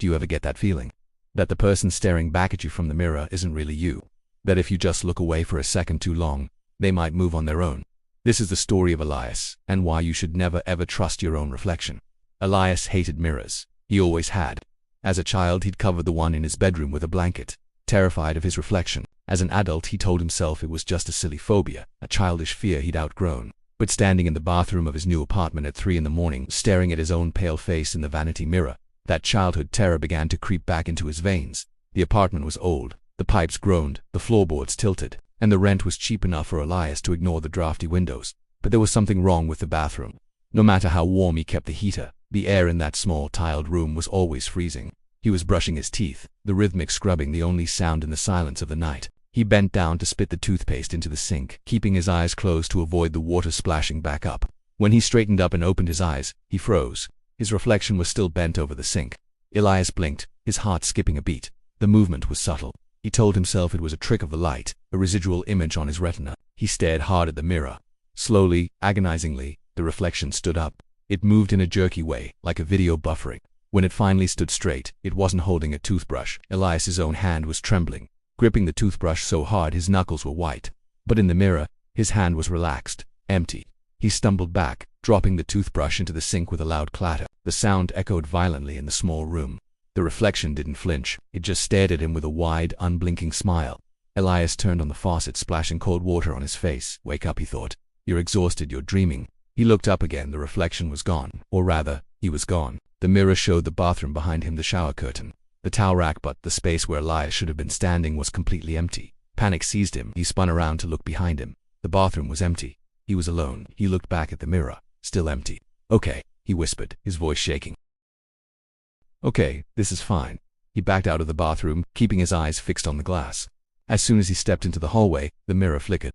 Do you ever get that feeling? That the person staring back at you from the mirror isn't really you? That if you just look away for a second too long, they might move on their own? This is the story of Elias, and why you should never ever trust your own reflection. Elias hated mirrors. He always had. As a child, he'd covered the one in his bedroom with a blanket, terrified of his reflection. As an adult, he told himself it was just a silly phobia, a childish fear he'd outgrown. But standing in the bathroom of his new apartment at 3 in the morning, staring at his own pale face in the vanity mirror, that childhood terror began to creep back into his veins. The apartment was old, the pipes groaned, the floorboards tilted, and the rent was cheap enough for Elias to ignore the drafty windows. But there was something wrong with the bathroom. No matter how warm he kept the heater, the air in that small tiled room was always freezing. He was brushing his teeth, the rhythmic scrubbing the only sound in the silence of the night. He bent down to spit the toothpaste into the sink, keeping his eyes closed to avoid the water splashing back up. When he straightened up and opened his eyes, he froze. His reflection was still bent over the sink. Elias blinked, his heart skipping a beat. The movement was subtle. He told himself it was a trick of the light, a residual image on his retina. He stared hard at the mirror. Slowly, agonizingly, the reflection stood up. It moved in a jerky way, like a video buffering. When it finally stood straight, it wasn't holding a toothbrush. Elias's own hand was trembling, gripping the toothbrush so hard his knuckles were white. But in the mirror, his hand was relaxed, empty. He stumbled back, dropping the toothbrush into the sink with a loud clatter. The sound echoed violently in the small room. The reflection didn't flinch. It just stared at him with a wide, unblinking smile. Elias turned on the faucet, splashing cold water on his face. Wake up, he thought. You're exhausted, you're dreaming. He looked up again. The reflection was gone. Or rather, he was gone. The mirror showed the bathroom behind him, the shower curtain, the towel rack, but the space where Elias should have been standing was completely empty. Panic seized him. He spun around to look behind him. The bathroom was empty. He was alone. He looked back at the mirror. Still empty. Okay, he whispered, his voice shaking. Okay, this is fine. He backed out of the bathroom, keeping his eyes fixed on the glass. As soon as he stepped into the hallway, the mirror flickered.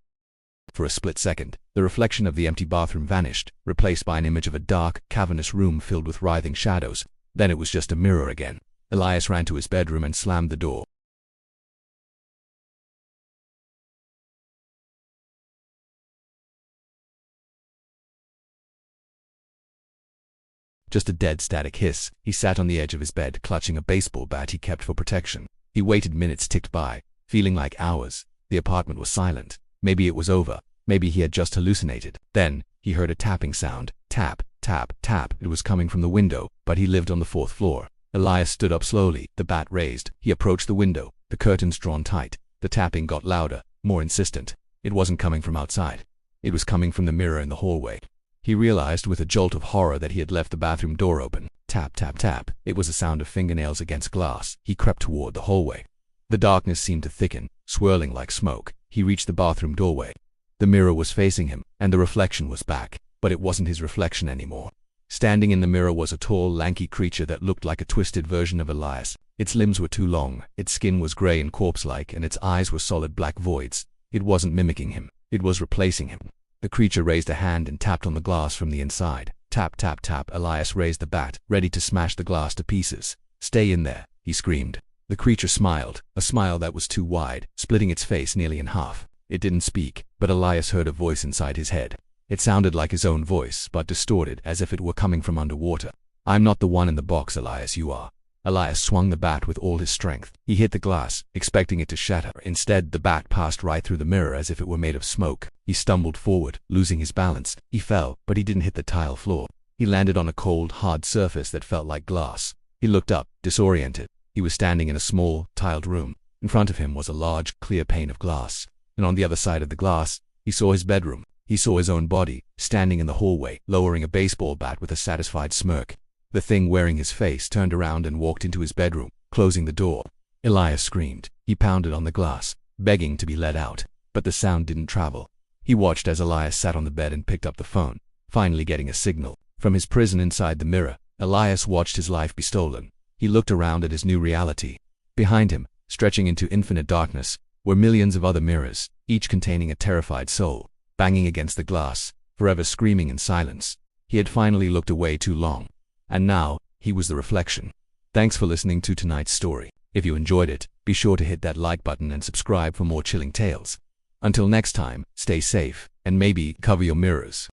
For a split second, the reflection of the empty bathroom vanished, replaced by an image of a dark, cavernous room filled with writhing shadows. Then it was just a mirror again. Elias ran to his bedroom and slammed the door. Just a dead static hiss. He sat on the edge of his bed, clutching a baseball bat he kept for protection. He waited. Minutes ticked by, feeling like hours. The apartment was silent. Maybe it was over. Maybe he had just hallucinated. Then, he heard a tapping sound. Tap, tap, tap. It was coming from the window, but he lived on the 4th floor. Elias stood up slowly, the bat raised. He approached the window, the curtains drawn tight. The tapping got louder, more insistent. It wasn't coming from outside. It was coming from the mirror in the hallway. He realized with a jolt of horror that he had left the bathroom door open. Tap, tap, tap. It was the sound of fingernails against glass. He crept toward the hallway. The darkness seemed to thicken, swirling like smoke. He reached the bathroom doorway. The mirror was facing him, and the reflection was back. But it wasn't his reflection anymore. Standing in the mirror was a tall, lanky creature that looked like a twisted version of Elias. Its limbs were too long, its skin was gray and corpse-like, and its eyes were solid black voids. It wasn't mimicking him. It was replacing him. The creature raised a hand and tapped on the glass from the inside. Tap, tap, tap. Elias raised the bat, ready to smash the glass to pieces. Stay in there, he screamed. The creature smiled, a smile that was too wide, splitting its face nearly in half. It didn't speak, but Elias heard a voice inside his head. It sounded like his own voice, but distorted, as if it were coming from underwater. I'm not the one in the box, Elias, you are. Elias swung the bat with all his strength. He hit the glass, expecting it to shatter. Instead, the bat passed right through the mirror as if it were made of smoke. He stumbled forward, losing his balance. He fell, but he didn't hit the tile floor. He landed on a cold, hard surface that felt like glass. He looked up, disoriented. He was standing in a small, tiled room. In front of him was a large, clear pane of glass. And on the other side of the glass, he saw his bedroom. He saw his own body, standing in the hallway, lowering a baseball bat with a satisfied smirk. The thing wearing his face turned around and walked into his bedroom, closing the door. Elias screamed. He pounded on the glass, begging to be let out. But the sound didn't travel. He watched as Elias sat on the bed and picked up the phone, finally getting a signal. From his prison inside the mirror, Elias watched his life be stolen. He looked around at his new reality. Behind him, stretching into infinite darkness, were millions of other mirrors, each containing a terrified soul, banging against the glass, forever screaming in silence. He had finally looked away too long. And now, he was the reflection. Thanks for listening to tonight's story. If you enjoyed it, be sure to hit that like button and subscribe for more chilling tales. Until next time, stay safe, and maybe cover your mirrors.